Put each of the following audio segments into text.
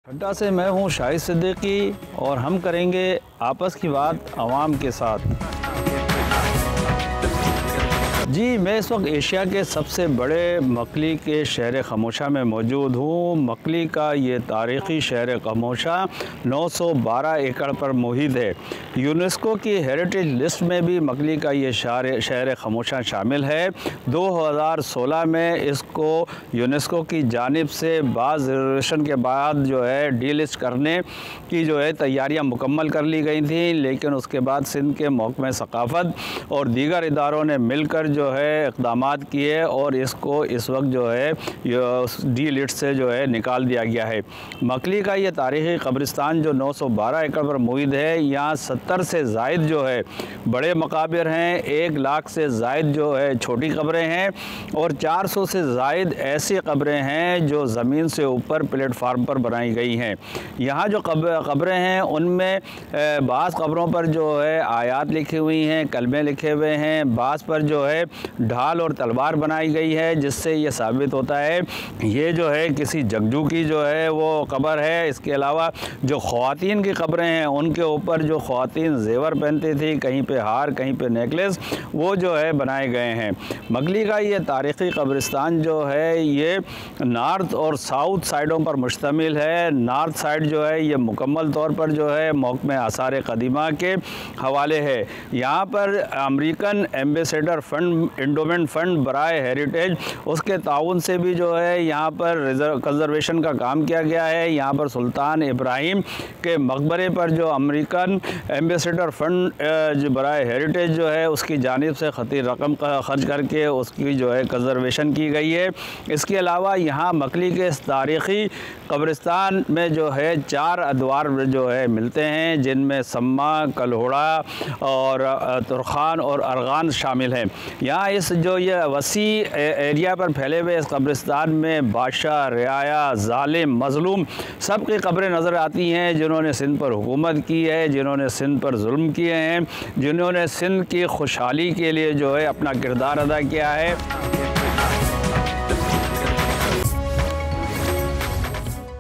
खड्डा से मैं हूँ शाहिद सिद्दीकी और हम करेंगे आपस की बात आवाम के साथ। जी, मैं इस वक्त एशिया के सबसे बड़े मकली के शहर खामोशा में मौजूद हूँ। मकली का ये तारीख़ी शहर खामोशा 912 एकड़ पर मुहित है। यूनेस्को की हेरिटेज लिस्ट में भी मकली का ये शहर खामोशा शामिल है। 2016 में इसको यूनेस्को की जानिब से बाज़ रिजर्वेशन के बाद जो है डीलिस्ट करने की जो है तैयारियाँ मुकम्मल कर ली गई थी, लेकिन उसके बाद सिंध के महकमे सकाफ़त और दीगर इदारों ने मिलकर जो है इक़दामात किए और इसको इस वक्त जो है डी लिस्ट से जो है निकाल दिया गया है। मकली का ये तारीख़ी कब्रिस्तान जो 912 एकड़ पर मुहित है, यहाँ 70 से ज़ायद जो है बड़े मकाबिर हैं, 1 लाख से ज़ायद जो है छोटी कब्रें हैं और 400 से ज़ायद ऐसी कब्रें हैं जो ज़मीन से ऊपर प्लेटफार्म पर बनाई गई हैं। यहाँ जो कब्रें हैं उनमें बाज़ कब्रों पर जो है आयात लिखी हुई हैं, कलमे लिखे हुए हैं, बाज़ पर जो है ढाल और तलवार बनाई गई है, जिससे ये साबित होता है ये जो है किसी जंगजू की जो है वो कब्र है। इसके अलावा जो ख़वातीन की कब्रें हैं उनके ऊपर जो ख़वातीन ज़ेवर पहनती थी, कहीं पे हार कहीं पे नेकलेस, वो जो है बनाए गए हैं। मकली का ये तारीख़ी कब्रिस्तान जो है ये नॉर्थ और साउथ साइडों पर मुश्तमिल है। नॉर्थ साइड जो है ये मुकम्मल तौर पर जो है महकमे आसार कदीमा के हवाले है। यहाँ पर American ambassador fund, endowment fund बराए हेरिटेज, उसके ताउन से भी जो है यहाँ पर कंजर्वेशन का काम किया गया है। यहाँ पर सुल्तान इब्राहिम के मकबरे पर जो अमेरिकन एम्बेसडर फ़ंड बराए हेरिटेज जो है उसकी जानिब से खती रकम खर्च करके उसकी जो है कंजर्वेशन की गई है। इसके अलावा यहाँ मकली के तारीख़ी कब्रिस्तान में जो है 4 अदवार जो है मिलते हैं, जिनमें सम्मा, कलहोड़ा और तुरखान और अरगान शामिल हैं। यहाँ इस जो ये वसी एरिया पर फैले हुए इस कब्रिस्तान में बादशाह, रियाया, ज़ालिम, मज़लूम सब की कब्रें नज़र आती हैं, जिन्होंने सिंध पर हुकूमत की है, जिन्होंने सिंध पर जुल्म किए हैं, जिन्होंने सिंध की खुशहाली के लिए जो है अपना किरदार अदा किया है।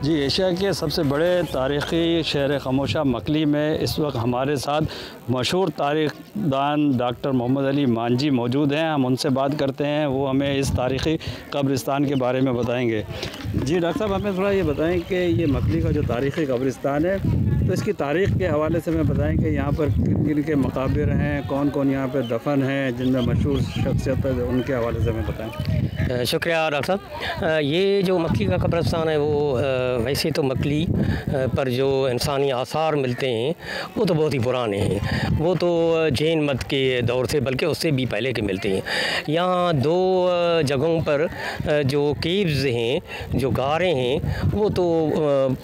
जी, एशिया के सबसे बड़े तारीख़ी शहर खामोशा मकली में इस वक्त हमारे साथ मशहूर तारीख़दान डॉक्टर मोहम्मद अली मांझी मौजूद हैं। हम उनसे बात करते हैं, वो हमें इस तारीख़ी कब्रिस्तान के बारे में बताएंगे। जी डॉक्टर साहब, हमें थोड़ा ये बताएं कि ये मकली का जो तारीख़ी कब्रिस्तान है तो इसकी तारीख़ के हवाले से हमें बताएं कि यहाँ पर किन किन के मकाबिर हैं, कौन कौन यहाँ पर दफन हैं, जिनमें मशहूर शख्सियत है, उनके हवाले से हमें बताएँ। शुक्रिया डॉक्टर साहब। ये जो मकली का कब्रिस्तान है वो वैसे तो मकली पर जो इंसानी आसार मिलते हैं वो तो बहुत ही पुराने हैं, वो तो जैन मत के दौर से बल्कि उससे भी पहले के मिलते हैं। यहाँ 2 जगहों पर जो केव्स हैं, जो गारें हैं, वो तो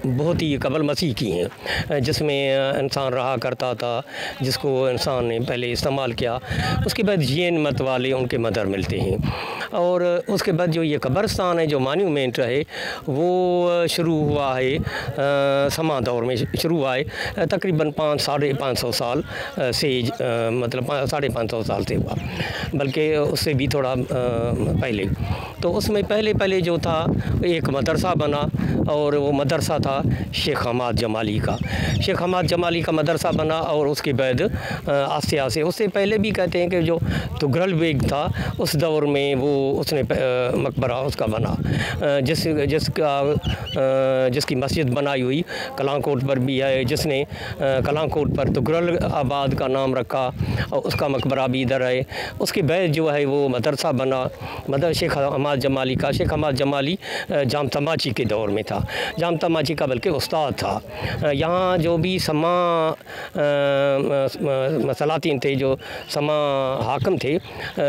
बहुत ही कबल मसीह की हैं, जिसमें इंसान रहा करता था, जिसको इंसान ने पहले इस्तेमाल किया। उसके बाद जैन मत वाले उनके मदर मिलते हैं और उसके बाद जो ये कब्रिस्तान है, जो मान्यूमेंट है, वो शुरू हुआ है समा दौर में शुरू हुआ है, तकरीबन 500-550 साल से मतलब 550 साल से हुआ, बल्कि उससे भी थोड़ा पहले। तो उसमें पहले जो था एक मदरसा बना और वो मदरसा था शेख हमाद जमाली का। शेख हमाद जमाली का मदरसा बना और उसके बाद आस्ते आस्ते, उससे पहले भी कहते हैं कि जो तुगरल बेग था उस दौर में वो उसने मकबरा उसका बना, जिसकी मस्जिद बनाई हुई कलांकोट पर भी है, जिसने कलांकोट पर तुगरल आबाद का नाम रखा और उसका मकबरा भी इधर है। उसके बाद जो है वो मदरसा बना, शेख हमाद जमाली का। शेख हमाद जमाली जाम तमाची के दौर में था, जाम तमाची का बल्कि उस्ताद था। यहाँ जो भी सलातीन थे, जो समा हाकम थे,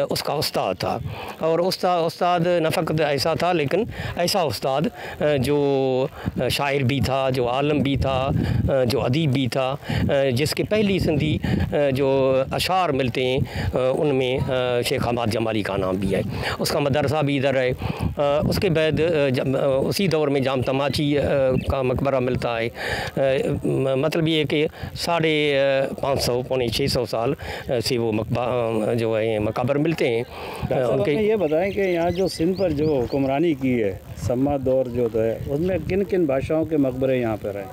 उसका उस्ताद था। और उस्ताद न फ़क़त ऐसा था, लेकिन ऐसा उस्ताद जो शायर भी था, जो आलम भी था, जो अदीब भी था, जिसके पहली सिंधी जो अशार मिलते हैं उनमें शेख हमाद जमाली का नाम भी है। उसका मदरसा भी इधर है। उसके बाद उसी दौर में जाम तमाची का मकबरा मिलता है। मतलब ये कि 550 पौने 600 साल से वो जो है मकबर मिलते हैं उनके। ये बताएं कि यहाँ जो सिंध पर जो हुक्मरानी की है समा दौर जो है उसमें किन किन बादशाहों के मकबरे यहाँ पर हैं?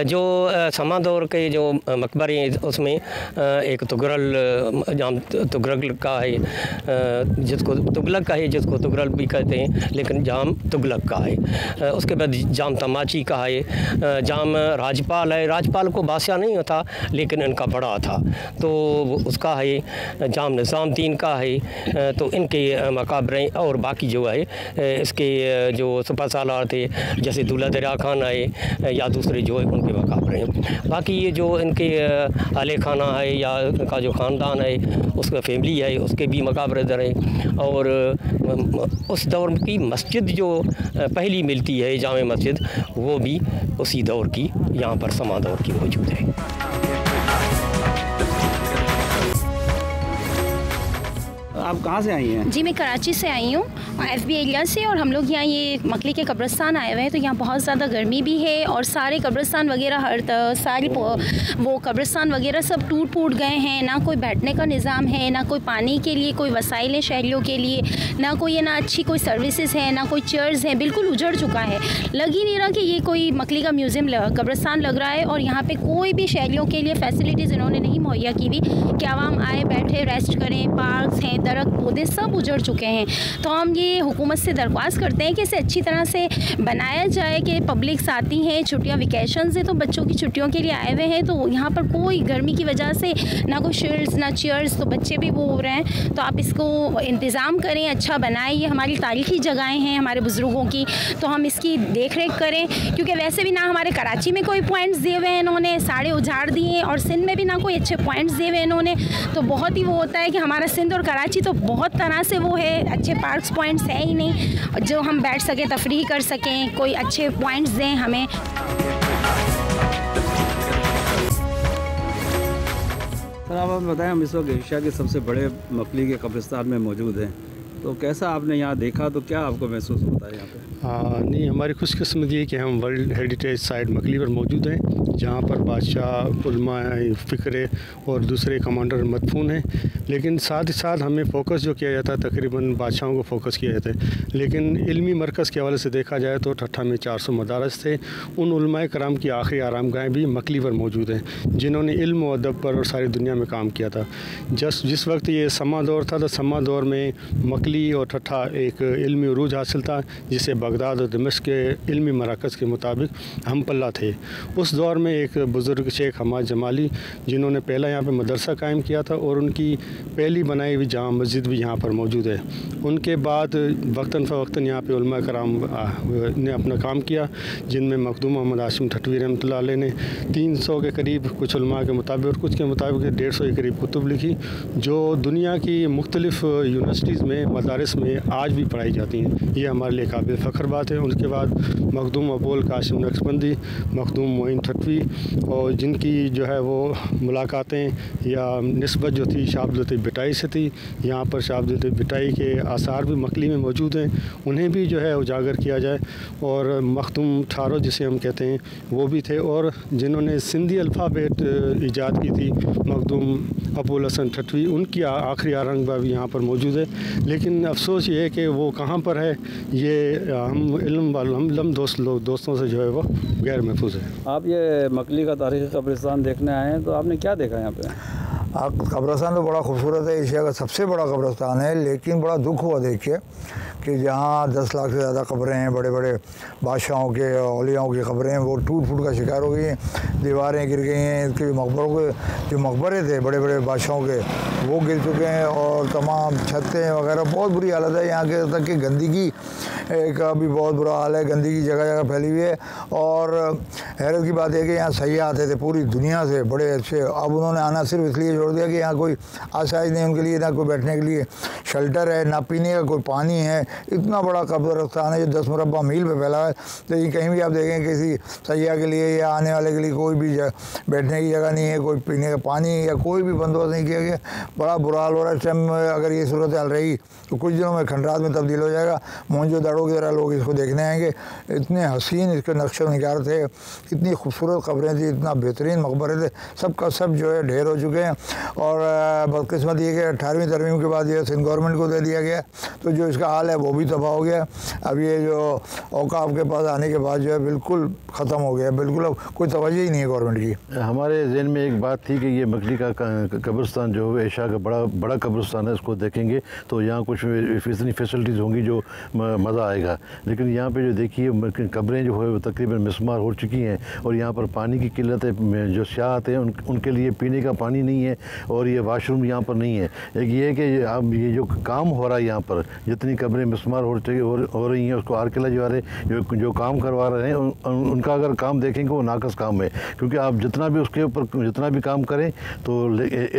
जो समा दौर के जो मकबरे हैं उसमें एक तुगरल का है, जिसको तुगलक का है, जिसको तुगरल भी कहते हैं, लेकिन जाम तुगलक का है। उसके बाद जाम तमाची का है, जाम राजपाल है। राजपाल को बादशाह नहीं होता लेकिन इनका बड़ा था तो उसका है। जाम निज़ामुद्दीन का है। तो इनके मकाबरे और बाकी जो है इसके जो सुपा सालार थे जैसे दूल्हा दरिया खान आए या दूसरे जो है उनके मकाबरे हैं। बाकी ये जो इनके आले खाना है या इनका जो ख़ानदान है उसका फैमिली है उसके भी मकाबरे दर हैं। और उस दौर की मस्जिद जो पहली मिलती है जामे मस्जिद वो भी उसी दौर की यहाँ पर समा दौर की मौजूद है। आप कहाँ से आई हैं? जी मैं कराची से आई हूँ, FB एरिया से। और हम लोग यहाँ ये मकली के कब्रिस्तान आए हुए हैं। तो यहाँ बहुत ज़्यादा गर्मी भी है और सारे कब्रिस्तान वगैरह सारी वो कब्रिस्तान वगैरह सब टूट फूट गए हैं। ना कोई बैठने का निज़ाम है, ना कोई पानी के लिए कोई वसाइल है शहरियों के लिए, ना कोई ना अच्छी कोई सर्विसेज है, ना कोई चेयर्स हैं। बिल्कुल उजड़ चुका है, लग ही नहीं रहा कि ये कोई मकली का म्यूज़ियम कब्रिस्तान लग रहा है। और यहाँ पर कोई भी शहरियों के लिए फैसिलिटीज़ इन्होंने नहीं मुहैया की भी कि आवाम आए बैठे रेस्ट करें। पार्क्स हैं, दरख्त पौधे सब उजड़ चुके हैं। तो हम ये हुकूमत से दरख्वास्त करते हैं कि इसे अच्छी तरह से बनाया जाए कि पब्लिक्स आती हैं, छुट्टियां वेकेशन से तो बच्चों की छुट्टियों के लिए आए हुए हैं। तो यहाँ पर कोई गर्मी की वजह से ना कोई शील्ड्स ना चेयर्स, तो बच्चे भी वो हो रहे हैं। तो आप इसको इंतज़ाम करें, अच्छा बनाएं। ये हमारी तारीख़ी जगहें हैं हमारे बुज़ुर्गों की, तो हम इसकी देख रेख करें। क्योंकि वैसे भी ना हमारे कराची में कोई पॉइंट्स दिए हुए हैं इन्होंने, सारे उजाड़ दिए, और सिंध में भी ना कोई अच्छे पॉइंट्स दिए हुए हैं इन्होंने। तो बहुत ही वो होता है कि हमारा सिंध और कराची तो बहुत तरह से वो है, अच्छे पार्क्स पॉइंट्स है ही नहीं जो हम बैठ सकें, तफरीह कर सकें, कोई अच्छे पॉइंट्स दें हमें। सर आप बताएं, हम इस वक्त एशिया के सबसे बड़े मकली के कब्रिस्तान में मौजूद हैं, तो कैसा आपने यहाँ देखा, तो क्या आपको महसूस होता है यहाँ पे? नहीं, हमारी खुशकिस्मती है कि हम वर्ल्ड हेरिटेज साइट मकली पर मौजूद हैं, जहाँ पर बादशाह, उलमा, फ़िक्रे और दूसरे कमांडर मदफून हैं। लेकिन साथ ही साथ हमें फ़ोकस जो किया जाता है, तकरीबन बादशाहों को फ़ोकस किया जाता है। लेकिन इल्मी मरकज़ के हवाले से देखा जाए तो ठट्ठा में 400 मदारस थे। उन उलमाए कराम की आखिरी आरामगाहें भी मकली पर मौजूद हैं, जिन्होंने इल्म और अदब पर और सारी दुनिया में काम किया था। जिस वक्त ये समा दौर था, तो समा दौर में मकली और ठट्ठा एक इल्मी उरूज हासिल था, जिसे बगदाद और दमिश्क के इल्मी मराकज़ के मुताबिक हम पल्ला थे। उस दौर में एक बुज़ुर्ग शेख हमाद जमाली, जिन्होंने पहला यहाँ पे मदरसा कायम किया था, और उनकी पहली बनाई हुई जामा मस्जिद भी यहाँ पर मौजूद है। उनके बाद वक्तन फ़वक्तन यहाँ पे उलमा कराम ने अपना काम किया, जिनमें मखदूम मोहम्मद हाशिम ठठवी रहमतुल्लाह अलैह ने 300 के करीब, कुछ उलमा के मुताबिक और कुछ के मुताबिक 150 के करीब कुतुब लिखी, जो दुनिया की मुख्तलिफ़ यूनिवर्सिटीज़ में, मदारिस में आज भी पढ़ाई जाती हैं। ये हमारे लिए काबिल फ़ख्र बात है। उनके बाद मखदूम अबुल कासिम नक्शबंदी, मखदूम मोइन ठठवी, और जिनकी जो है वो मुलाकातें या निस्बत जो थी शाह अब्दुल लतीफ़ भिटाई से थी। यहाँ पर शाह अब्दुल लतीफ़ भिटाई के आसार भी मकली में मौजूद हैं, उन्हें भी जो है उजागर किया जाए। और मखदूम ठारो जिसे हम कहते हैं वो भी थे, और जिन्होंने सिंधी अल्फ़ाबेट ईजाद की थी, मखदूम अबुल हसन ठठवी, उनकी आखिरी आरंगबा भी यहाँ पर मौजूद है। लेकिन अफसोस ये है कि वो कहाँ पर है, ये हम दोस्तों से जो है वो गैर महफूज है। आप ये मकली का तारीख़ी कब्रिस्तान देखने आए हैं, तो आपने क्या देखा यहाँ पे? कब्रिस्तान तो बड़ा खूबसूरत है, एशिया का सबसे बड़ा कब्रिस्तान है। लेकिन बड़ा दुख हुआ देख के कि जहाँ 10 लाख से ज़्यादा कब्रें हैं, बड़े बड़े बादशाहों के, औलियाओं की कब्रें हैं, वो टूट फूट का शिकार हो गई हैं, दीवारें गिर गई हैं। इसके मकबरों के जो मकबरे थे बड़े बड़े बादशाहों के, वो गिर चुके हैं, और तमाम छतें वगैरह बहुत बुरी हालत है। यहाँ के तक कि गंदगी का भी बहुत बुरा हाल है, गंदगी जगह जगह फैली हुई है। और हैरत की बात है कि यहाँ सयाह आते थे पूरी दुनिया से, बड़े अच्छे। अब उन्होंने आना सिर्फ इसलिए छोड़ दिया कि यहाँ कोई आसाइश नहीं उनके लिए, ना कोई बैठने के लिए शेल्टर है, ना पीने का कोई पानी है, इतना बड़ा कब्रिस्तान है जो 10 मुरब्बा मील पे फैला है। लेकिन कहीं भी आप देखें किसी सयाह के लिए या आने वाले के लिए कोई भी बैठने की जगह नहीं है, कोई पीने का पानी या कोई भी बंदोबस्त नहीं किया गया। बड़ा बुरा हाल हो रहा है। इस टाइम अगर ये सूरत हाल रही तो कुछ दिनों में खंडरात में तब्दील हो जाएगा। मोहनजोदड़ो की तरह लोग इसको देखने आएंगे। इतने हसीन इसके नक्शे निगार थे, इतनी खूबसूरत कब्रें थी, इतना बेहतरीन मकबरे थे, सब का सब जो है ढेर हो चुके हैं। और बदकिस्मत ये कि 18वीं तरमीम के बाद ये सिंध गवर्नमेंट को दे दिया गया, तो जो इसका हाल है वो भी तबाह हो गया। अब ये जो औकाफ के पास आने के बाद जो है बिल्कुल ख़त्म हो गया, बिल्कुल अब कोई तवज्जो ही नहीं है गवर्नमेंट की। हमारे जहन में एक बात थी कि ये मकली का कब्रिस्तान जो है एशिया का बड़ा कब्रिस्तान है, इसको देखेंगे तो यहाँ कुछ इतनी फैसिलिटीज़ होंगी जो मज़ा आएगा। लेकिन यहाँ पे जो देखिए कब्रें जो है वो तकरीबन मिसमार हो चुकी हैं और यहाँ पर पानी की किल्लत है। जो सियाह आते हैं उनके लिए पीने का पानी नहीं है और ये वाशरूम यहाँ पर नहीं है। एक ये है कि अब ये जो काम हो रहा है यहाँ पर, जितनी कब्रें मिसमार हो रही हैं, उसको आर्कियोलॉजी वाले जो काम करवा रहे हैं उनका अगर काम देखेंगे वो नाकस काम है। क्योंकि आप जितना भी उसके ऊपर जितना भी काम करें तो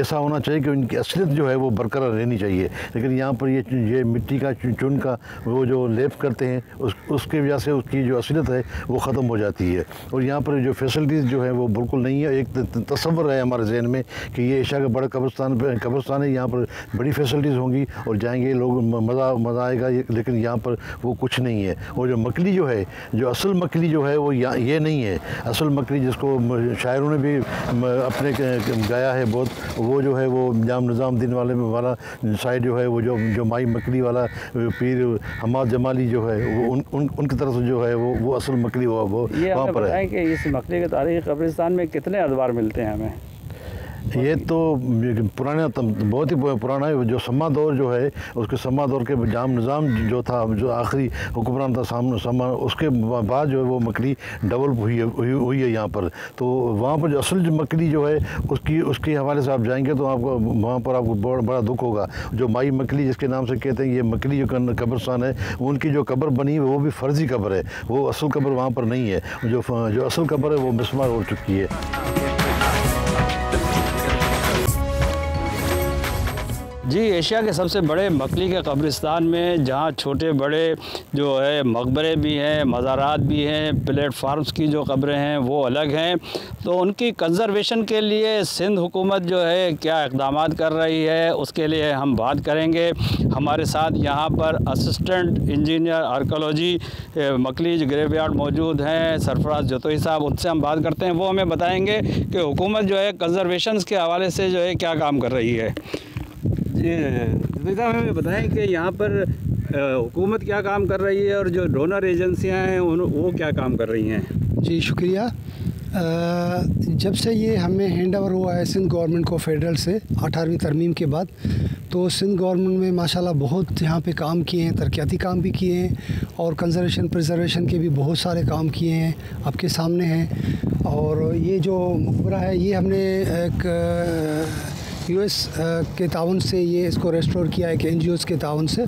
ऐसा होना चाहिए कि उनकी असलियत जो है वो बरकरार रहनी चाहिए। लेकिन यहाँ पर ये मिट्टी का चुन का वो जो लेप करते हैं उसकी वजह से उसकी जो असलियत है वो ख़त्म हो जाती है। और यहाँ पर जो फैसिलिटीज़ जो है वो बिल्कुल नहीं है। एक तस्वर है हमारे जहन में कि ये एशिया का बड़ा कब्रिस्तान है, यहाँ पर बड़ी फैसिलिटीज़ होंगी और जाएंगे लोग, मज़ा आएगा। लेकिन यहाँ पर वो कुछ नहीं है। और जो मकली जो है, जो असल मकली जो है वो ये नहीं है। असल मकली जिसको शायरों ने भी अपने गाया है बहुत, वो जो है वो निज़ामुद्दीन वाला साइड जो है वो जो माई मकली वाला पीर हमाद जमाली जो है वो उनकी तरफ से जो है वो असल मकली वो वहाँ पर है। कि इस मकली के तारीख़ कब्रिस्तान में कितने अदवार मिलते हैं हमें? ये तो पुराना बहुत ही पुराना है। जो सम्मा दौर जो है उसके सम्मा दौर के जाम निज़ाम जो था, जो आखिरी हुक्मरान था सम्मा, उसके बाद जो है वो मकली डेवलप हुई है यहाँ पर। तो वहाँ पर जो असल जो मकली जो है उसके हवाले से आप जाएंगे तो आपको वहाँ पर आपको बड़ा दुख होगा। जो माई मकली जिसके नाम से कहते हैं, ये मकली जो कब्रिस्तान है उनकी जो कब्र बनी है वो भी फ़र्जी कब्र है, वो असल कब्र वहाँ पर नहीं है। जो असल कब्र है वो मिसमार हो चुकी है। जी, एशिया के सबसे बड़े मकली के कब्रिस्तान में जहाँ छोटे बड़े जो है मकबरे भी हैं, मज़ारात भी हैं, प्लेटफार्म्स की जो कब्रें हैं वो अलग हैं। तो उनकी कंज़र्वेशन के लिए सिंध हुकूमत जो है क्या इक़दाम कर रही है, उसके लिए हम बात करेंगे। हमारे साथ यहाँ पर असिस्टेंट इंजीनियर आर्कियोलॉजी मकली ग्रेवयार्ड मौजूद हैं, सरफराज जतोई साहब, उनसे हम बात करते हैं। वो हमें बताएँगे कि हुकूमत जो है कंज़र्वेशन के हवाले से जो है क्या काम कर रही है। जी साहब, हमें बताएं कि यहाँ पर हुकूमत क्या काम कर रही है और जो डोनर एजेंसियाँ हैं वो क्या काम कर रही हैं। जी शुक्रिया। जब से ये हमें हैंड ओवर हुआ है सिंध गवर्नमेंट को फेडरल से 18वीं तरमीम के बाद, तो सिंध गवर्नमेंट में माशाल्लाह बहुत यहाँ पे काम किए हैं, तरक्याती काम भी किए हैं और कंजर्वेशन प्रिजर्वेशन के भी बहुत सारे काम किए हैं, आपके सामने हैं। और ये जो मकबरा है ये हमने एक यूएस के ताउन से ये इसको रेस्टोर किया है, कि एनजीओज़ के ताउन से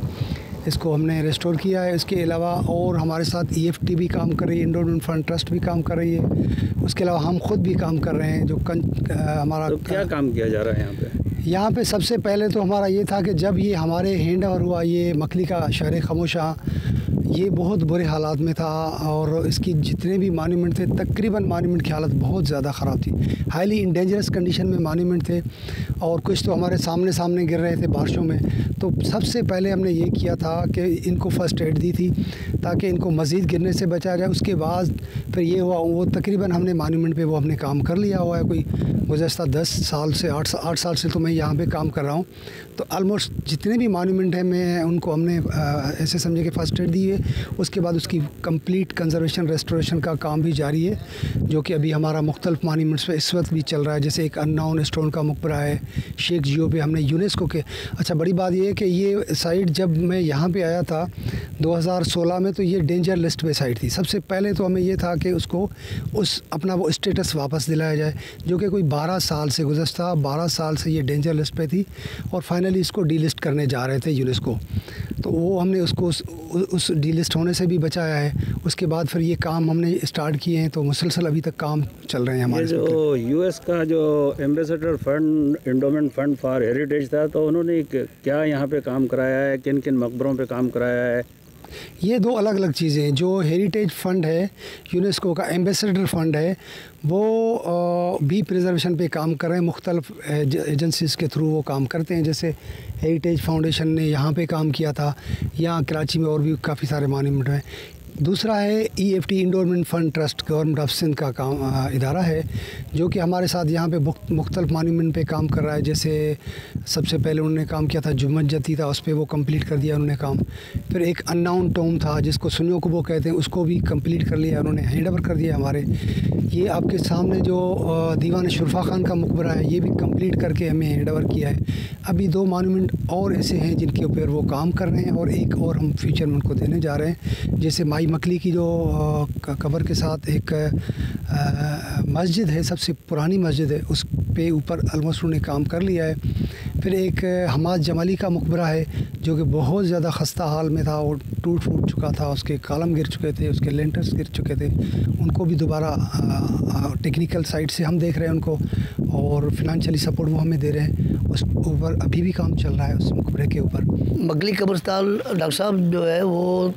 इसको हमने रेस्टोर किया है। इसके अलावा और हमारे साथ ईएफटी भी काम कर रही है, एंडोमेंट फंड ट्रस्ट भी काम कर रही है। उसके अलावा हम खुद भी काम कर रहे हैं। जो हमारा तो क्या काम किया जा रहा है यहाँ पे सबसे पहले तो हमारा ये था कि जब ये हमारे हैंड ओवर हुआ ये मकली का शहर खामोशा, ये बहुत बुरे हालात में था और इसकी जितने भी मॉन्यूमेंट थे तकरीबन मॉन्यूमेंट की हालत बहुत ज़्यादा ख़राब थी, हाईली इंडेंजरस कंडीशन में मॉन्यूमेंट थे और कुछ तो हमारे सामने गिर रहे थे बारिशों में। तो सबसे पहले हमने ये किया था कि इनको फ़र्स्ट एड दी थी ताकि इनको मज़ीद गिरने से बचा जाए। उसके बाद फिर ये हुआ, वो तकरीबन हमने मॉन्यूमेंट पे वो हमने काम कर लिया हुआ है। कोई गुज़श्ता 10 साल से 8 साल से तो मैं यहाँ पे काम कर रहा हूँ। तो ऑलमोस्ट जितने भी मॉन्यूमेंट हैं मैं उनको हमने ऐसे समझे कि फ़र्स्ट एड दी है। उसके बाद उसकी कंप्लीट कंजर्वेशन रेस्टोरेशन का काम भी जारी है, जो कि अभी हमारा मुख्तलिफ मॉन्यूमेंट्स पे इस वक्त भी चल रहा है। जैसे एक अननाउन स्टोन का मकबरा है शेख जियो पे, हमने यूनेस्को के। अच्छा, बड़ी बात ये है कि ये साइट जब मैं यहाँ पे आया था 2016 में, तो ये डेंजर लिस्ट पे साइट थी। सबसे पहले तो हमें ये था कि उसको अपना वो स्टेटस वापस दिलाया जाए, जो कि कोई 12 साल से गुज़श्ता 12 साल से ये डेंजर लिस्ट पे थी और फाइनली इसको डीलिस्ट करने जा रहे थे यूनेस्को। तो वो हमने उसको उस डीलिस्ट होने से भी बचाया है। उसके बाद फिर ये काम हमने स्टार्ट किए हैं, तो मुसलसल अभी तक काम चल रहे हैं हमारे। जो यूएस का जो ambassador fund, endowment fund for heritage था, तो उन्होंने क्या यहाँ पे काम कराया है, किन किन मकबरों पे काम कराया है? ये दो अलग अलग चीज़ें हैं। जो हेरिटेज फ़ंड है, यूनेस्को का एम्बेसडर फ़ंड है, वो भी प्रिजर्वेशन पे काम कर रहे हैं। मुख्तलिफ एजेंसीज़ के थ्रू वो काम करते हैं। जैसे हेरिटेज फाउंडेशन ने यहाँ पे काम किया था, यहाँ कराची में और भी काफ़ी सारे मॉन्यूमेंट हैं। दूसरा है EFT endowment fund trust, government of Sindh का काम इदारा है, जो कि हमारे साथ यहाँ पे मुख्तलिफ मॉन्यूमेंट पे काम कर रहा है। जैसे सबसे पहले उन्होंने काम किया था जुम्मन जती था, उस पर वो कंप्लीट कर दिया उन्होंने काम। फिर एक अननाउन टोम था जिसको सुनियो को वो कहते हैं, उसको भी कंप्लीट कर लिया उन्होंने, हैंड ओवर कर दिया हमारे। ये आपके सामने जो दीवान शुरफा खान का मकबरा है, ये भी कंप्लीट करके हमें हैंड ओवर किया है। अभी 2 मॉन्यूमेंट और ऐसे हैं जिनके ऊपर वो काम कर रहे हैं, और एक और हम फ्यूचर में उनको देने जा रहे हैं। जैसे माई मकली की जो कब्र के साथ एक मस्जिद है, सबसे पुरानी मस्जिद है, उस पे ऊपर ऑलमोस्ट उन्होंने काम कर लिया है। फिर एक हमाद जमाली का मकबरा है जो कि बहुत ज़्यादा खस्ता हाल में था और टूट फूट चुका था, उसके कॉलम गिर चुके थे, उसके लेंटर्स गिर चुके थे। उनको भी दोबारा टेक्निकल साइड से हम देख रहे हैं उनको, और फिनंशियली सपोर्ट वो हमें दे रहे हैं। उस ऊपर अभी भी काम चल रहा है उस मकबरे के ऊपर। मकली कब्रिस्तान डॉक्टर साहब जो है वो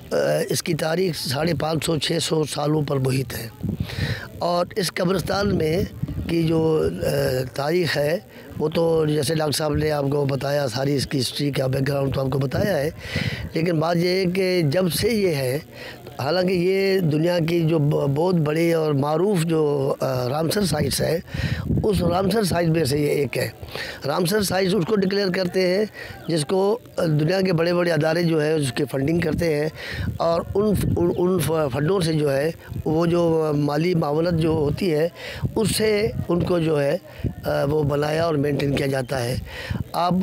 इसकी तारीख 550-600 सालों पर मुहित है, और इस कब्रिस्तान में की जो तारीख़ है वो तो जैसे डॉक्टर साहब ने आपको बताया, सारी इसकी हिस्ट्री का बैकग्राउंड तो आपको बताया है। लेकिन बात ये है कि जब से ये है, हालांकि ये दुनिया की जो बहुत बड़ी और मारूफ जो रामसर साइट्स है, उस रामसर साइट में से ये एक है। रामसर साइट्स उसको डिक्लेयर करते हैं जिसको दुनिया के बड़े बड़े अदारे जो है उसकी फ़ंडिंग करते हैं, और उन फंडों से जो है वो जो माली मामलत जो होती है उससे उनको जो है वो बनाया और मेंटेन किया जाता है। आप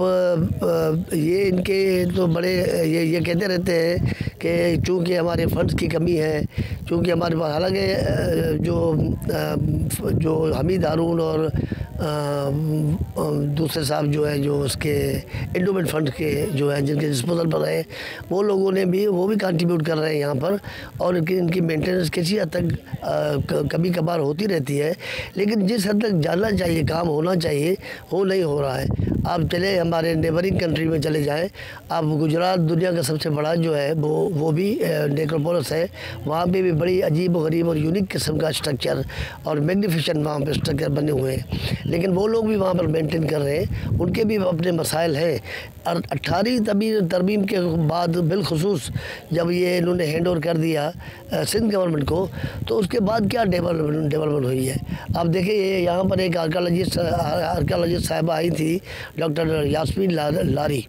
ये इनके तो बड़े ये कहते रहते हैं कि चूँकि हमारे फंड्स की कमी है, चूँकि हमारे पास, हालांकि जो हमीद हारून और दूसरे साहब जो है जो उसके एंडोमेंट फंड के जो है जिनके डिस्पोजल पर हैं, वो लोगों ने भी वो भी कंट्रीब्यूट कर रहे हैं यहाँ पर, और इनकी मेंटेनेंस किसी हद तक कभी कभार होती रहती है। लेकिन जिस हद तक जाना चाहिए, काम होना चाहिए, वो नहीं हो रहा है। आप चले हमारे नेबरिंग कंट्री में चले जाएं, आप गुजरात दुनिया का सबसे बड़ा जो है वो भी नेक्रोपोलिस है, वहाँ पे भी बड़ी अजीब व गरीब और यूनिक किस्म का स्ट्रक्चर और मैग्निफिसेंट वहाँ पे स्ट्रक्चर बने हुए हैं। लेकिन वो लोग भी वहाँ पर मेंटेन कर रहे हैं, उनके भी अपने मसाइल हैं। और 18वीं तरमीम के बाद बिलखुसूस जब ये इन्होंने हैंड ओवर कर दिया सिंध गवर्नमेंट को, तो उसके बाद क्या डेवलपमेंट हुई है। आप देखिए यहाँ पर एक आर्कियोलॉजिस्ट साहिबा आई थी, डॉक्टर यास्मीन लारी,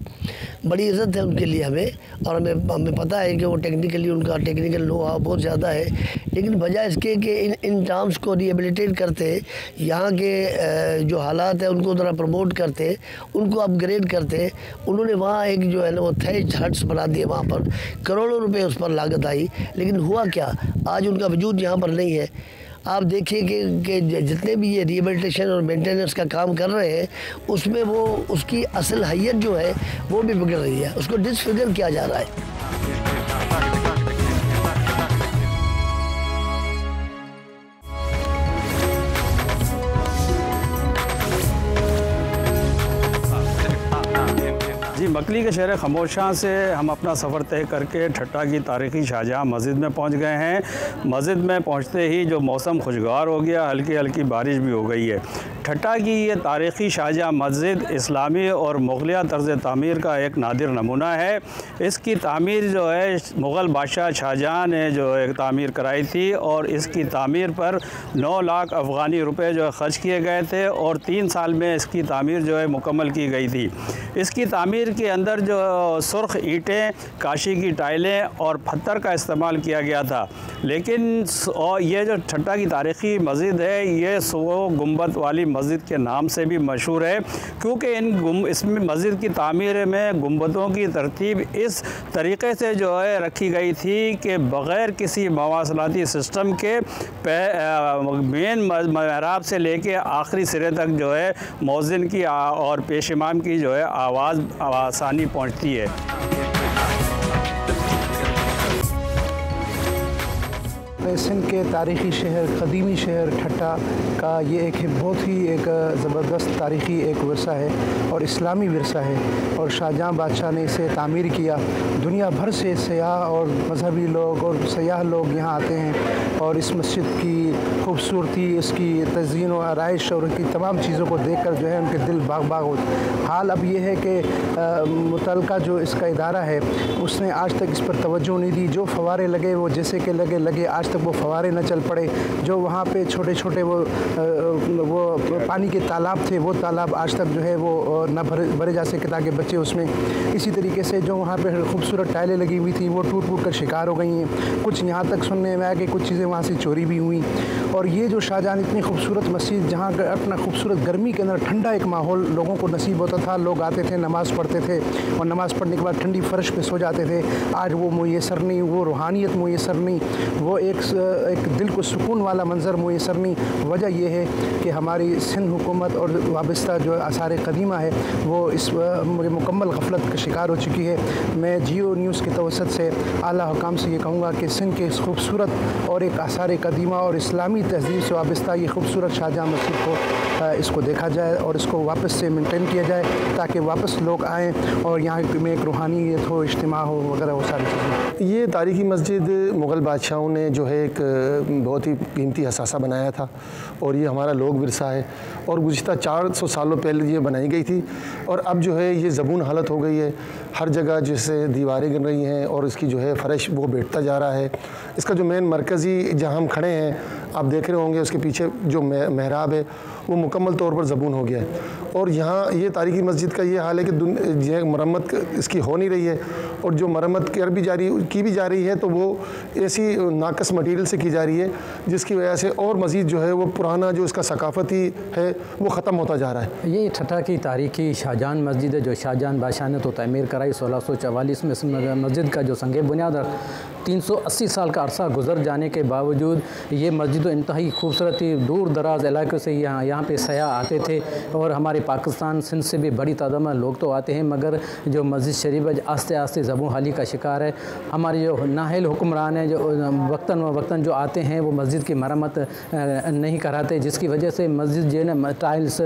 बड़ी इज़्ज़त है उनके लिए हमें, और हमें पता है कि वो टेक्निकली उनका टेक्निकल नो हाउ बहुत ज़्यादा है। लेकिन बजाय इसके कि इन टर्म्स को रिहेबिलिटेट करते, यहाँ के जो हालात है उनको ज़रा प्रमोट करते, उनको अपग्रेड करते, उन्होंने वहाँ एक जो है ना वो थैच हट्स बना दिए, वहाँ पर करोड़ों रुपए उस पर लागत आई। लेकिन हुआ क्या, आज उनका वजूद यहाँ पर नहीं है। आप देखिए कि जितने भी ये रिहेबिलिटेशन और मेंटेनेंस का काम कर रहे हैं, उसमें वो उसकी असल हैयत जो है वो भी बिगड़ रही है, उसको डिसफिगर किया जा रहा है। जी, मकली के शहर खमोशा से हम अपना सफ़र तय करके ठट्टा की तारीख़ी शाहजहाँ मस्जिद में पहुंच गए हैं। मस्जिद में पहुंचते ही जो मौसम खुशगवार हो गया, हल्की हल्की बारिश भी हो गई है। ठट्टा की ये तारीख़ी शाहजहाँ मस्जिद इस्लामी और मुग़लिया तर्ज़ तामीर का एक नादिर नमूना है। इसकी तामीर जो है मुग़ल बादशाह शाहजहाँ ने जो है तामीर कराई थी, और इसकी तामीर पर 9 लाख अफ़गानी रुपए जो है ख़र्च किए गए थे, और 3 साल में इसकी तामीर जो है मुकम्मल की गई थी। इसकी तामीर के अंदर जो सुर्ख ईंटें, काशी की टाइलें और पत्थर का इस्तेमाल किया गया था। लेकिन ये जो ठट्टा की तारीख़ी मस्जिद है, ये 100 गुंबद वाली मस्जिद के नाम से भी मशहूर है, क्योंकि इसमें मस्जिद की तामीर में गुंबदों की तरतीब इस तरीक़े से जो है रखी गई थी कि बग़ैर किसी मवासलाती सिस्टम के मेन महराब से लेके आखिरी सिरे तक जो है मौज़िन की और पेश इमाम की जो है आवाज़ आसानी पहुँचती है। अपने सिंध के तारीख़ी शहर, क़दीमी शहर ठट्टा का ये एक बहुत ही एक ज़बरदस्त तारीख़ी एक विरसा है और इस्लामी विरसा है और शाहजहाँ बादशाह ने इसे तामीर किया। दुनिया भर से सयाह और मजहबी लोग और सयाह लोग यहाँ आते हैं और इस मस्जिद की खूबसूरती, इसकी तज़यीन व आराइश और उनकी तमाम चीज़ों को देखकर जो है उनके दिल बाग बाग होते। हाल अब ये है कि मुतल्लिका जो इसका इदारा है उसने आज तक इस पर तवज्जो नहीं दी। जो फवारे लगे वो जैसे कि लगे आज तक वो फवारे न चल पड़े। जो वहाँ पे छोटे छोटे वो पानी के तालाब थे वो तालाब आज तक जो है वो न भरे जा सके ताकि बच्चे उसमें। इसी तरीके से जो वहाँ पे खूबसूरत टाइलें लगी हुई थी वो टूट फूट कर शिकार हो गई हैं। कुछ यहाँ तक सुनने में आया कि कुछ चीज़ें वहाँ से चोरी भी हुई। और ये जो शाहजहाँ इतनी खूबसूरत मस्जिद जहाँ अपना खूबसूरत गर्मी के अंदर ठंडा एक माहौल लोगों को नसीब होता था, लोग आते थे, नमाज़ पढ़ते थे और नमाज़ पढ़ने के बाद ठंडी फर्श पे सो जाते थे। आज वो मुयसर नहीं, वो रूहानियत मुयसर नहीं, वो एक दिल को सुकून वाला मंज़र मुयसर नहीं। वजह यह है कि हमारी सिंध हुकूमत और वाबस्ता जो आसार क़दीमा है वो इस मुकम्मल गफलत का शिकार हो चुकी है। मैं जियो न्यूज़ के तवसत से आला हुकाम से ये कहूँगा कि सिंध के इस खूबसूरत और एक आसार क़दीमा और इस्लामी तहज़ीब से वाबस्ता ये खूबसूरत शाहजहाँ मस्जिद को इसको देखा जाए और इसको वापस से मेंटेन किया जाए ताकि वापस लोग आएँ और यहाँ में एक रूहानियत हो, इज्तिमा हो वगैरह वो सारी चीज़ें। ये तारीख़ी मस्जिद मुग़ल बादशाहों ने जो है एक बहुत ही कीमती असासा बनाया था और ये हमारा लोक विरसा है और गुज़िश्ता 400 सालों पहले ये बनाई गई थी और अब जो है ये ज़बून हालत हो गई है। हर जगह जैसे दीवारें गिर रही हैं और इसकी जो है फ़र्श वो बैठता जा रहा है। इसका जो मेन मरकज़ी जहाँ हम खड़े हैं आप देख रहे होंगे उसके पीछे जो मेहराब है वो मुकम्मल तौर पर ज़बून हो गया है और यहाँ ये तारीख़ी मस्जिद का ये हाल है कि जो मरम्मत इसकी हो नहीं रही है और जो मरम्मत की भी जा रही है तो वो ऐसी नाकस मटीरियल से की जा रही है जिसकी वजह से और मज़ीद जो है वो पुराना जो इसका सकाफ़ती है वो ख़त्म होता जा रहा है। ये ठट्टा की तारीख़ी शाहजहाँ मस्जिद है जो शाहजहाँ बादशाह ने तो तमीर कराई 1644 में। इस मस्जिद का जो संग बुनियाद 380 साल का अरसा गुजर जाने के बावजूद ये मस्जिद इंतहाई खूबसूरत थी। दूर दराज इलाकों से यहाँ पे सयाह आते थे और हमारे पाकिस्तान सिंध से भी बड़ी तादाद में लोग तो आते हैं मगर जो मस्जिद शरीफ आस्ते आस्ते ज़बून हाली का शिकार है। हमारे जो नाहल हुक्मरान हैं जो वक्तन जो आते हैं वो मस्जिद की मरम्मत नहीं कराते जिसकी वजह से मस्जिद जो है ना टाइल्स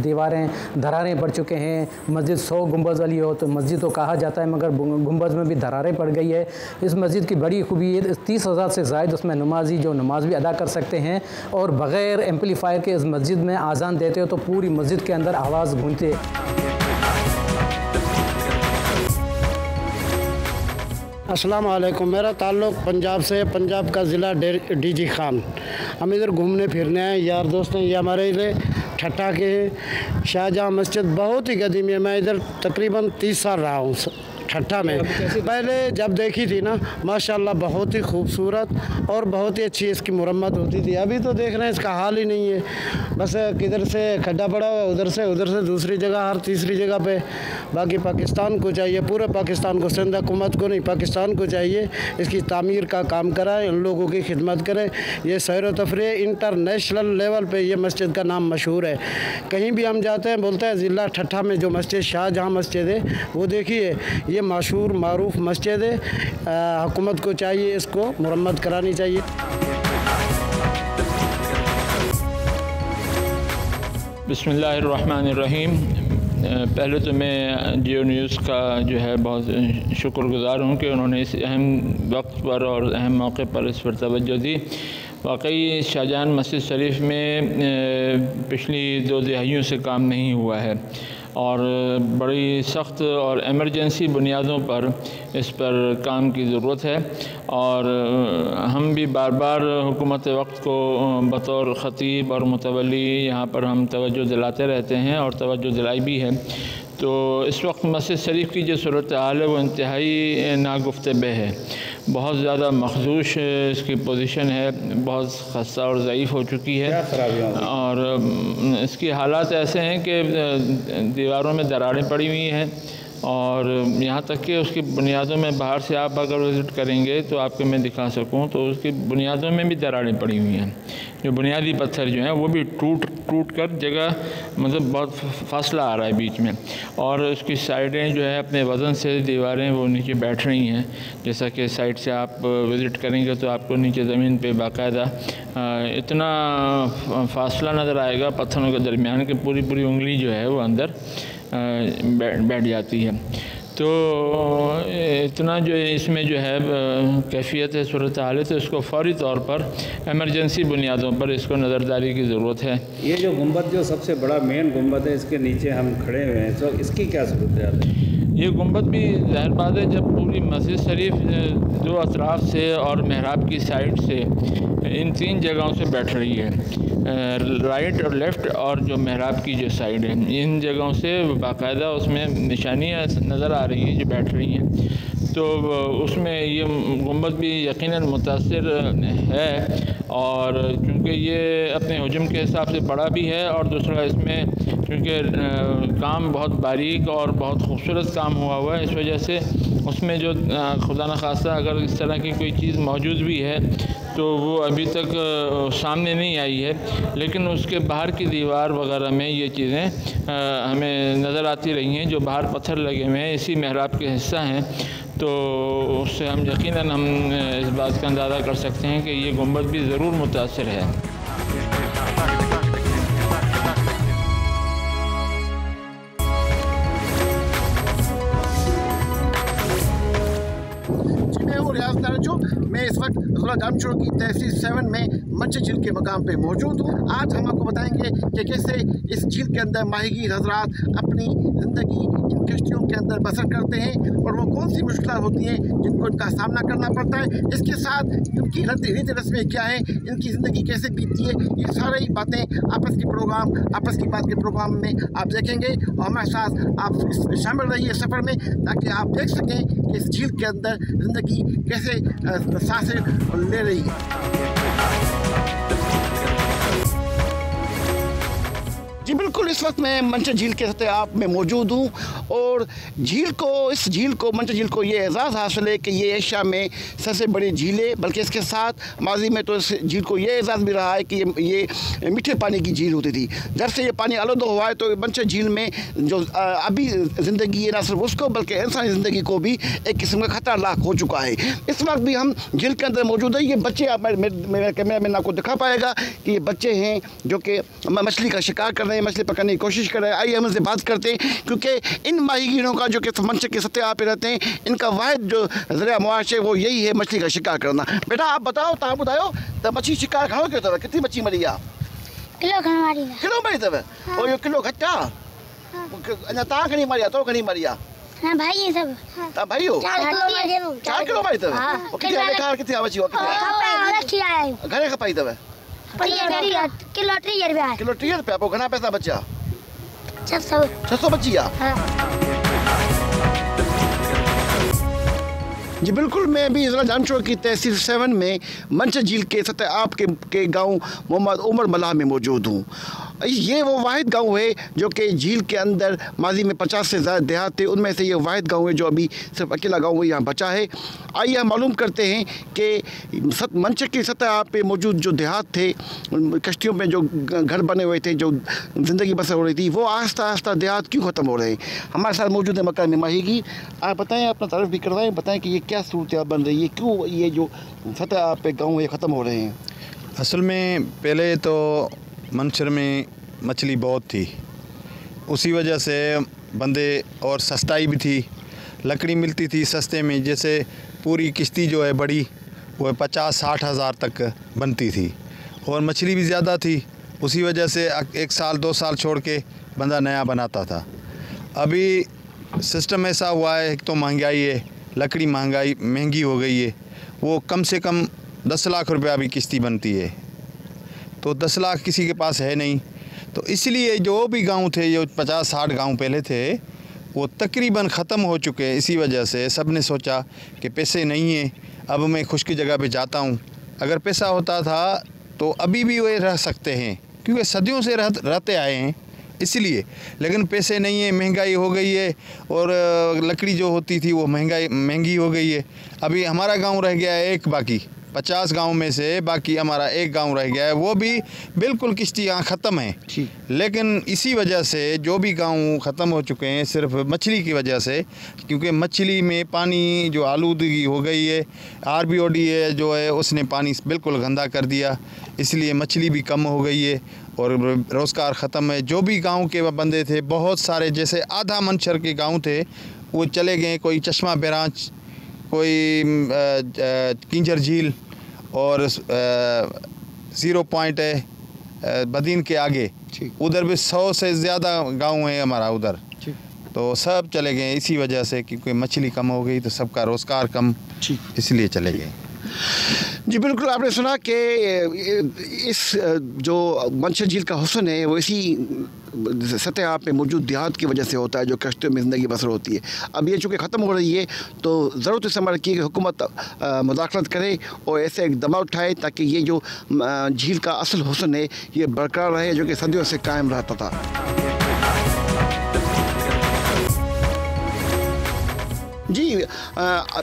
दीवारें दरारें पड़ चुके हैं। मस्जिद 100 गुंबज़ वाली हो तो मस्जिद तो कहा जाता है मगर गुंबज़ में भी दरारें पड़ गई है। इस मस्जिद की बड़ी खूबी है 30,000 से ज़ायद उसमें नमाजी जो नमाज भी अदा कर सकते हैं और बग़ैर एम्पलीफायर के इस मस्जिद में आज़ान देते हो तो पूरी मस्जिद के अंदर आवाज़ गूंजती है। अस्सलाम वालेकुम। मेरा ताल्लुक़ पंजाब से, पंजाब का ज़िला डीजी खान। हम इधर घूमने फिरने आए यार दोस्त हैं। ये हमारे इधर ठट्टा के शाहजहाँ मस्जिद बहुत ही कदीमी है। मैं इधर तकरीबन 30 साल रहा हूँ ठट्टा में। पहले जब देखी थी ना माशाल्लाह बहुत ही खूबसूरत और बहुत ही अच्छी इसकी मुरम्मत होती थी। अभी तो देख रहे हैं इसका हाल ही नहीं है, बस किधर से खड्डा पड़ा हुआ उधर से दूसरी जगह हर तीसरी जगह पे। बाकी पाकिस्तान को चाहिए, पूरे पाकिस्तान को, सिंध हुकूमत को नहीं पाकिस्तान को चाहिए इसकी तामीर का काम कराए, उन लोगों की खिदमत करे। ये सैर व तफरीह इंटरनेशनल लेवल पे ये मस्जिद का नाम मशहूर है। कहीं भी हम जाते हैं बोलते हैं ज़िला ठट्टा में जो मस्जिद शाहजहाँ मस्जिद है वो देखिए ये मशहूर मारूफ मस्जिद है। हुकूमत को चाहिए इसको मुरम्मत करानी चाहिए। बिस्मिल्लाहिर्रहमानिर्रहीम। पहले तो मैं जियो न्यूज़ का जो है बहुत शुक्रगुज़ार हूँ कि उन्होंने इस अहम वक्त पर और अहम मौके पर इस पर तवज्जो दी। वाकई शाहजहाँ मस्जिद शरीफ में पिछली 2 दहाइयों से काम नहीं हुआ है और बड़ी सख्त और एमरजेंसी बुनियादों पर इस पर काम की ज़रूरत है और हम भी बार बार हुकूमत वक्त को बतौर ख़तीब और मुतवल्ली यहाँ पर हम तवज्जो दिलाते रहते हैं और तवज्जो दिलाई भी है। तो इस वक्त मस्जिद शरीफ की जो सूरत हाल है वो इंतहाई नागुफ्तबे है। बहुत ज़्यादा मखदूश इसकी पोजीशन है, बहुत खस्ता और ज़ईफ़ हो चुकी है और इसकी हालात ऐसे हैं कि दीवारों में दरारें पड़ी हुई हैं और यहाँ तक कि उसकी बुनियादों में बाहर से आप अगर विज़िट करेंगे तो आपको मैं दिखा सकूँ तो उसकी बुनियादों में भी दरारें पड़ी हुई हैं। जो बुनियादी पत्थर जो हैं वो भी टूट कर जगह मतलब बहुत फासला आ रहा है बीच में, और उसकी साइडें जो है अपने वज़न से दीवारें वो नीचे बैठ रही हैं। जैसा कि साइड से आप विज़िट करेंगे तो आपको नीचे ज़मीन पे बाकायदा इतना फासला नज़र आएगा पत्थरों के दरमियान कि पूरी उंगली जो है वो अंदर बैठ जाती है। तो इतना जो इसमें जो है कैफियत है, सूरत हाल है, तो इसको फ़ौरी तौर पर एमरजेंसी बुनियादों पर इसको नज़रदारी की ज़रूरत है। ये जो गुंबद जो सबसे बड़ा मेन गुंबद है, इसके नीचे हम खड़े हुए हैं, तो इसकी क्या सूरत है? ये गुंबद भी ज़ाहिर बात है जब पूरी मस्जिद शरीफ दो अतराफ़ से और महराब की साइड से इन 3 जगहों से बैठ रही है, राइट और लेफ़्ट और जो महराब की जो साइड है, इन जगहों से बाकायदा उसमें निशानियाँ नज़र आ रही हैं जो बैठ रही हैं। तो उसमें ये गुंबद भी यकीनन मुतासिर है, और चूँकि ये अपने हुजम के हिसाब से बड़ा भी है, और दूसरा इसमें क्योंकि काम बहुत बारीक और बहुत खूबसूरत काम हुआ है, इस वजह से उसमें जो खुदा न खास्ता अगर इस तरह की कोई चीज़ मौजूद भी है तो वो अभी तक सामने नहीं आई है, लेकिन उसके बाहर की दीवार वगैरह में ये चीज़ें हमें नज़र आती रही हैं। जो बाहर पत्थर लगे हुए हैं इसी महराब के हिस्सा हैं, तो उससे हम यकीनन हम इस बात का अंदाज़ा कर सकते हैं कि ये गुंबद भी ज़रूर मुतासिर है। मैं इस वक्त ज़िला जामशोर की तहसील 7 में मंच झील के मकाम पे मौजूद हूँ। आज हम आपको बताएंगे कि कैसे इस झील के अंदर माहीगीर हजरात अपनी ज़िंदगी इन कश्तियों के अंदर बसर करते हैं, और वो कौन सी मुश्किल होती हैं जिनको इनका सामना करना पड़ता है। इसके साथ इनकी रीति रस्में क्या हैं, इनकी ज़िंदगी कैसे बीतती है, ये सारी बातें आपस की बात के प्रोग्राम में आप देखेंगे, और हमारे साथ आप शामिल रहिए सफ़र में, ताकि आप देख सकें कि इस झील के अंदर ज़िंदगी कैसे सांसें ले रही है। जी बिल्कुल, इस वक्त मैं मंच झील के सतह आप में मौजूद हूँ, और इस झील को मंच झील को ये एजाज़ हासिल है कि ये एशिया में सबसे बड़ी झील है, बल्कि इसके साथ माजी में तो इस झील को ये एजाज़ भी रहा है कि ये मीठे पानी की झील होती थी। जब से ये पानी आलूदा हुआ है तो मंच झील में जो अभी ज़िंदगी है, ना सिर्फ उसको बल्कि इंसानी ज़िंदगी को भी एक किस्म का खतरनाक हो चुका है। इस वक्त भी हम झील के अंदर मौजूद है। ये बच्चे, मेरा कैमरा मैन आपको दिखा पाएगा कि ये बच्चे हैं जो कि मछली का शिकार कर रहे हैं, मछली पकड़ने की कोशिश कर रहे हैं। आइए हम इनसे बात करते हैं, क्योंकि इन माहीगीरों का जो कि मंच के सतह पे रहते हैं, इनका वाहिद जो ज़रिया मुआश है वो यही है मछली का शिकार करना। बेटा आप बताओ, तव्हां ॿुधायो त मछली शिकार घणो कयो अथव, कितनी मछली मरी आहे? किलो मरी अथव? और इहो किलो घटि आहे? अञा तव्हां घणी मरी आहे, तो घणी मरी आहे? भाई सब तव्हां भाई हो? 4 किलो मरी अथव? किथे ॾेखार, किथे आहे मछली? घणे खपाई अथव? किलो 30 रुपया। किलो 30 रुपया। पोइ घणा पैसा बचिया? 600 बची आहे। जी बिल्कुल, मैं भी ज़िला जामशोर की तहसील 7 में मंच झील के सतह आप के गांव मोहम्मद उमर मलाह में मौजूद हूँ। ये वो वाहिद गांव है जो कि झील के अंदर माजी में 50 से ज़्यादा देहात थे, उनमें से ये वाहिद गांव है जो अभी सिर्फ अकेला गांव यहाँ बचा है। आइए हम मालूम करते हैं कि मंच की सतह पे मौजूद जो देहात थे, कश्तियों में जो घर बने हुए थे, जो ज़िंदगी बसर हो रही थी, वो आहिस्ता आहिस्ता देहात क्यों ख़त्म हो रहे हैं। हमारे साथ मौजूद है मकामी माहीगीर। आप बताएँ, अपना तारीफ़ भी करवाएँ, बताएँ कि ये क्या सूरत बन रही है, क्यों ये जो सतह पे गाँव ये ख़त्म हो रहे हैं। असल में पहले तो मंचर में मछली बहुत थी, उसी वजह से बंदे, और सस्ताई भी थी, लकड़ी मिलती थी सस्ते में। जैसे पूरी किश्ती जो है बड़ी वो 50-60 हज़ार तक बनती थी, और मछली भी ज़्यादा थी, उसी वजह से 1 साल 2 साल छोड़ के बंदा नया बनाता था। अभी सिस्टम ऐसा हुआ है, एक तो महंगाई है, लकड़ी महंगी हो गई है, वो कम से कम 10 लाख रुपया भी किश्ती बनती है, तो 10 लाख किसी के पास है नहीं। तो इसलिए जो भी गांव थे, जो 50-60 गांव पहले थे, वो तकरीबन ख़त्म हो चुके हैं। इसी वजह से सब ने सोचा कि पैसे नहीं हैं, अब मैं खुश्क जगह पे जाता हूँ। अगर पैसा होता था तो अभी भी वे रह सकते हैं, क्योंकि सदियों से रहते आए हैं इसलिए, लेकिन पैसे नहीं है, महंगाई हो गई है, और लकड़ी जो होती थी वो महंगी हो गई है। अभी हमारा गांव रह गया है एक बाकी, 50 गांव में से बाकी हमारा एक गांव रह गया है, वो भी बिल्कुल किश्ती यहाँ ख़त्म है। लेकिन इसी वजह से जो भी गांव ख़त्म हो चुके हैं सिर्फ मछली की वजह से, क्योंकि मछली में पानी जो आलूदगी हो गई है, RBOD है जो है उसने पानी बिल्कुल गंदा कर दिया, इसलिए मछली भी कम हो गई है और रोज़गार ख़त्म है। जो भी गांव के बंदे थे बहुत सारे, जैसे आधा मंशर के गांव थे वो चले गए, कोई चश्मा बेरांच, कोई किंजर झील और 0 पॉइंट है बदीन के आगे, उधर भी 100 से ज़्यादा गांव है हमारा उधर, तो सब चले गए इसी वजह से, क्योंकि मछली कम हो गई तो सबका रोज़गार कम, इसलिए चले गए। जी बिल्कुल, आपने सुना कि इस जो मंशर झील का हुस्न है वो इसी सतह आप पे मौजूद देहात की वजह से होता है, जो कश्तियों में ज़िंदगी बसर होती है। अब ये चूँकि ख़त्म हो रही है तो ज़रूरत इस अमल की कि हुकूमत मुदाखलत करे और ऐसे इक़दाम उठाए ताकि ये जो झील का असल हुस्न है ये बरकरार रहे, जो कि सदियों से कायम रहता था। जी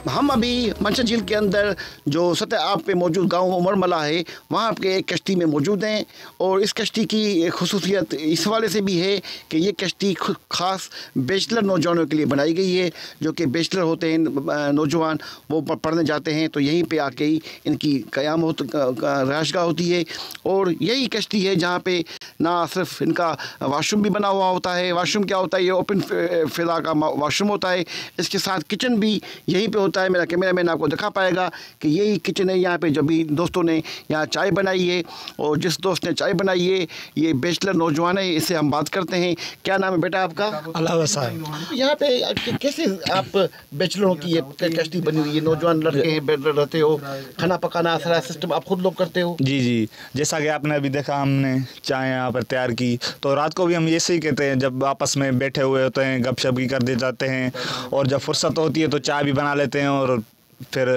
हम अभी मंशर झील के अंदर जो सतह आप पे मौजूद गांव उमरमला है वहाँ के एक कश्ती में मौजूद हैं, और इस कश्ती की खुसूसियत इस वाले से भी है कि ये कश्ती ख़ास बैचलर नौजवानों के लिए बनाई गई है, जो कि बैचलर होते हैं नौजवान, वो पढ़ने जाते हैं तो यहीं पे आके ही इनकी क़याम रहायशगाह होती है। और यही कश्ती है जहाँ पे ना सिर्फ इनका वाशरूम भी बना हुआ होता है, वाशरूम क्या होता है, ये ओपन फ़िज़ा का वाशरूम होता है, इसके साथ किचन भी यहीं पे होता है। मेरा कैमरा मैन आपको दिखा पाएगा कि यही किचन है यहाँ पे। जब भी दोस्तों ने यहाँ चाय बनाई है, और जिस दोस्त ने चाय बनाई है ये बैचलर नौजवान है, इससे हम बात करते हैं। क्या नाम है बेटा आपका? अलावा साहब। यहाँ पे कैसे आप बैचलरों की ये कश्ती बनी हुई है, नौजवान लड़के हैं, रहते हो, खाना पकाना सारा सिस्टम आप खुद लोग करते हो? जी जी, जैसा कि आपने अभी देखा हमने चाय यहाँ पर तैयार की, तो रात को भी हम ऐसे ही कहते हैं, जब आपस में बैठे हुए होते हैं गपशप भी कर दे जाते हैं, और जब फुर्सत होती है तो चाय भी बना लेते हैं, और फिर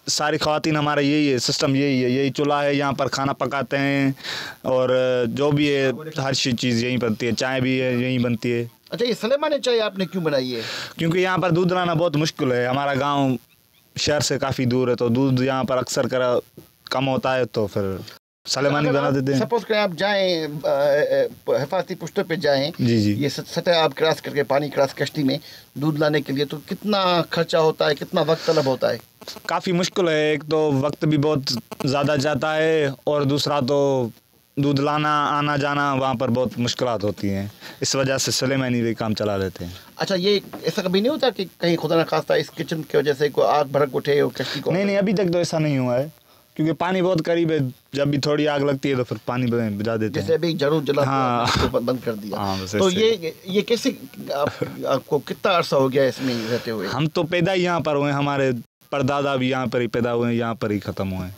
सारी ख़वातीन हमारा यही है सिस्टम, यही चूल्हा है, यहाँ पर खाना पकाते हैं, और जो भी है हर चीज़ यहीं बनती है, चाय भी है यहीं बनती है। अच्छा, ये सलेमानी चाय आपने क्यों बनाई है? क्योंकि यहाँ पर दूध लाना बहुत मुश्किल है, हमारा गाँव शहर से काफ़ी दूर है, तो दूध यहाँ पर अक्सर कम होता है, तो फिर सलेमानी बना देते हैं। सपोज करें आप जाएं हिफाजती पुश्तों पे जाएं, जी जी, ये सतह आप क्रॉस करके पानी क्रॉस कश्ती में दूध लाने के लिए, तो कितना खर्चा होता है, कितना वक्त तलब होता है? काफ़ी मुश्किल है, एक तो वक्त भी बहुत ज़्यादा जाता है, और दूसरा तो दूध लाना आना जाना वहाँ पर बहुत मुश्किलात होती हैं, इस वजह से सलेमानी भी काम चला लेते हैं। अच्छा, ये ऐसा कभी नहीं होता कि कहीं खुदा न खास्ता इस किचन की वजह से कोई आग भड़क उठे और कश्ती को? नहीं, अभी तक तो ऐसा नहीं हुआ है, क्योंकि पानी बहुत करीब है, जब भी थोड़ी आग लगती है तो फिर पानी बुझा देते हैं। जैसे अभी जरूर जला तो बंद कर दिया। तो ये कैसे आपको कितना अरसा हो गया इसमें रहते हुए? हम तो पैदा ही यहाँ पर हुए, हमारे परदादा भी यहाँ पर ही पैदा हुए, यहाँ पर ही ख़त्म हुए,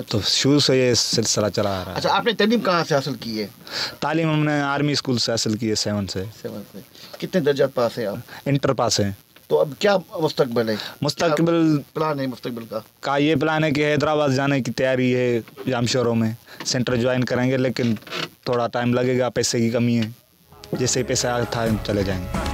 तो शुरू से ये सिलसिला चला आ रहा है। अच्छा, आपने तालीम कहाँ से हासिल की है? तालीम हमने आर्मी स्कूल से हासिल की है, 7 से। कितने दर्जात पास है आप? इंटर पास है। तो अब क्या मुस्तकबिल है? प्लान है मुस्तकबिल का ये प्लान है कि हैदराबाद जाने की तैयारी है, जामशोरों में सेंटर ज्वाइन करेंगे, लेकिन थोड़ा टाइम लगेगा, पैसे की कमी है, जैसे पैसा था चले जाएंगे।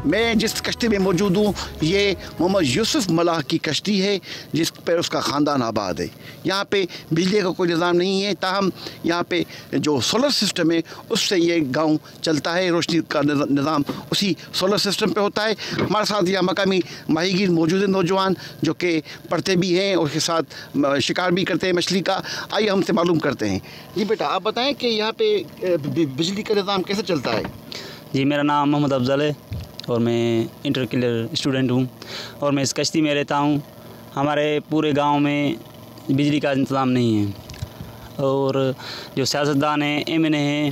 मैं जिस कश्ती में मौजूद हूँ ये मोहम्मद यूसुफ मलाह की कश्ती है, जिस पर उसका ख़ानदान आबाद है। यहाँ पे बिजली का कोई निज़ाम नहीं है, ताहम यहाँ पे जो सोलर सिस्टम है उससे ये गांव चलता है, रोशनी का निज़ाम उसी सोलर सिस्टम पे होता है। हमारे साथ यहाँ मकामी माहीगीर मौजूद है, नौजवान जो कि पढ़ते भी हैं और उसके साथ शिकार भी करते हैं मछली का। आइए हमसे मालूम करते हैं। जी बेटा, आप बताएँ कि यहाँ पे बिजली का निज़ाम कैसे चलता है? जी, मेरा नाम मोहम्मद अफजल है और मैं इंटर क्लियर स्टूडेंट हूँ, और मैं इस कश्ती में रहता हूँ। हमारे पूरे गांव में बिजली का इंतज़ाम नहीं है, और जो सियासतदान हैं MNA हैं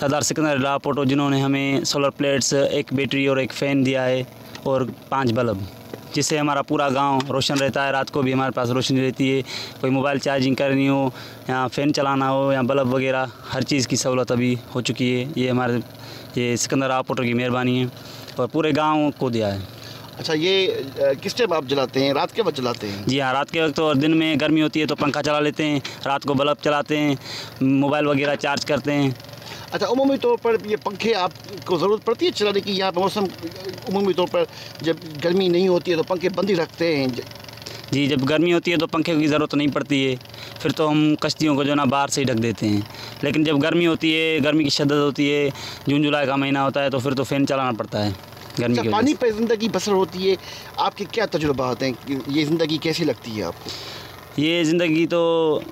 सरदार सिकंदर लापोटो, जिन्होंने हमें सोलर प्लेट्स, एक बैटरी और एक फ़ैन दिया है, और 5 बल्ब, जिससे हमारा पूरा गांव रोशन रहता है। रात को भी हमारे पास रोशनी रहती है, कोई मोबाइल चार्जिंग करनी हो या फ़ैन चलाना हो या बल्ब वगैरह, हर चीज़ की सहूलत अभी हो चुकी है। ये सिकंदर लापोटो की मेहरबानी है, और पूरे गांव को दिया है। अच्छा, ये किस टाइम आप जलाते हैं? रात के वक्त जलाते हैं? जी हाँ, रात के वक्त, और दिन में गर्मी होती है तो पंखा चला लेते हैं, रात को बल्ब चलाते हैं, मोबाइल वगैरह चार्ज करते हैं। अच्छा, उमूमी तौर पर ये पंखे आपको ज़रूरत पड़ती है चलाने की? यहाँ पर मौसम उमूमी तौर पर जब गर्मी नहीं होती है तो पंखे बंद ही रखते हैं। जी, जब गर्मी होती है तो पंखे की ज़रूरत नहीं पड़ती है, फिर तो हम कश्तियों को जो ना बाहर से ही ढक देते हैं। लेकिन जब गर्मी होती है, गर्मी की शिद्दत होती है, जून जुलाई का महीना होता है, तो फिर तो फ़ैन चलाना पड़ता है गर्मी की। पानी पर ज़िंदगी बसर होती है, आपके क्या तजुर्बात हैं? ये ज़िंदगी कैसी लगती है आपको? ये ज़िंदगी तो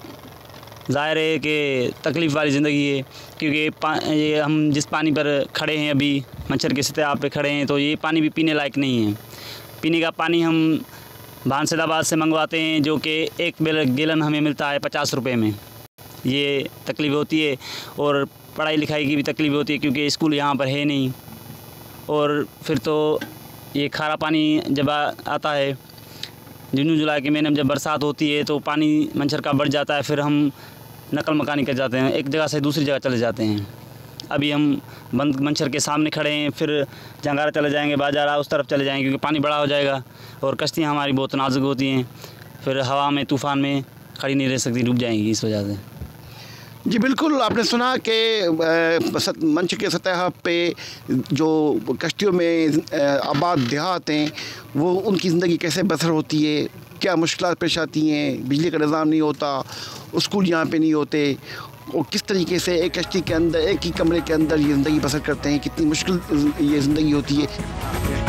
ज़ाहिर है कि तकलीफ़ वाली ज़िंदगी है, क्योंकि ये हम जिस पानी पर खड़े हैं अभी, मच्छर के सतह पे खड़े हैं, तो ये पानी भी पीने लायक नहीं है। पीने का पानी हम भानसदाबाद से मंगवाते हैं, जो कि एक गैलन हमें मिलता है 50 रुपये में। ये तकलीफ़ होती है, और पढ़ाई लिखाई की भी तकलीफ़ होती है, क्योंकि स्कूल यहाँ पर है नहीं। और फिर तो ये खारा पानी जब आता है जून जुलाई के महीने में, जब बरसात होती है तो पानी मच्छर का बढ़ जाता है, फिर हम नकल मकानी कर जाते हैं, एक जगह से दूसरी जगह चले जाते हैं। अभी हम बंद मच्छर के सामने खड़े हैं, फिर जंगारा चले जाएंगे, बाजार उस तरफ चले जाएंगे, क्योंकि पानी बड़ा हो जाएगा। और कश्तियाँ हमारी बहुत नाजुक होती हैं, फिर हवा में तूफ़ान में खड़ी नहीं रह सकती, डूब जाएंगी इस वजह से। जी बिल्कुल, आपने सुना कि मंच के सतह पे जो कश्तियों में आबाद देहात हैं, वो उनकी ज़िंदगी कैसे बसर होती है, क्या मुश्किलात पेश आती हैं, बिजली का निज़ाम नहीं होता, स्कूल यहाँ पे नहीं होते, और किस तरीके से एक कश्ती के अंदर, एक ही कमरे के अंदर ये ज़िंदगी बसर करते हैं, कितनी मुश्किल ये ज़िंदगी होती है।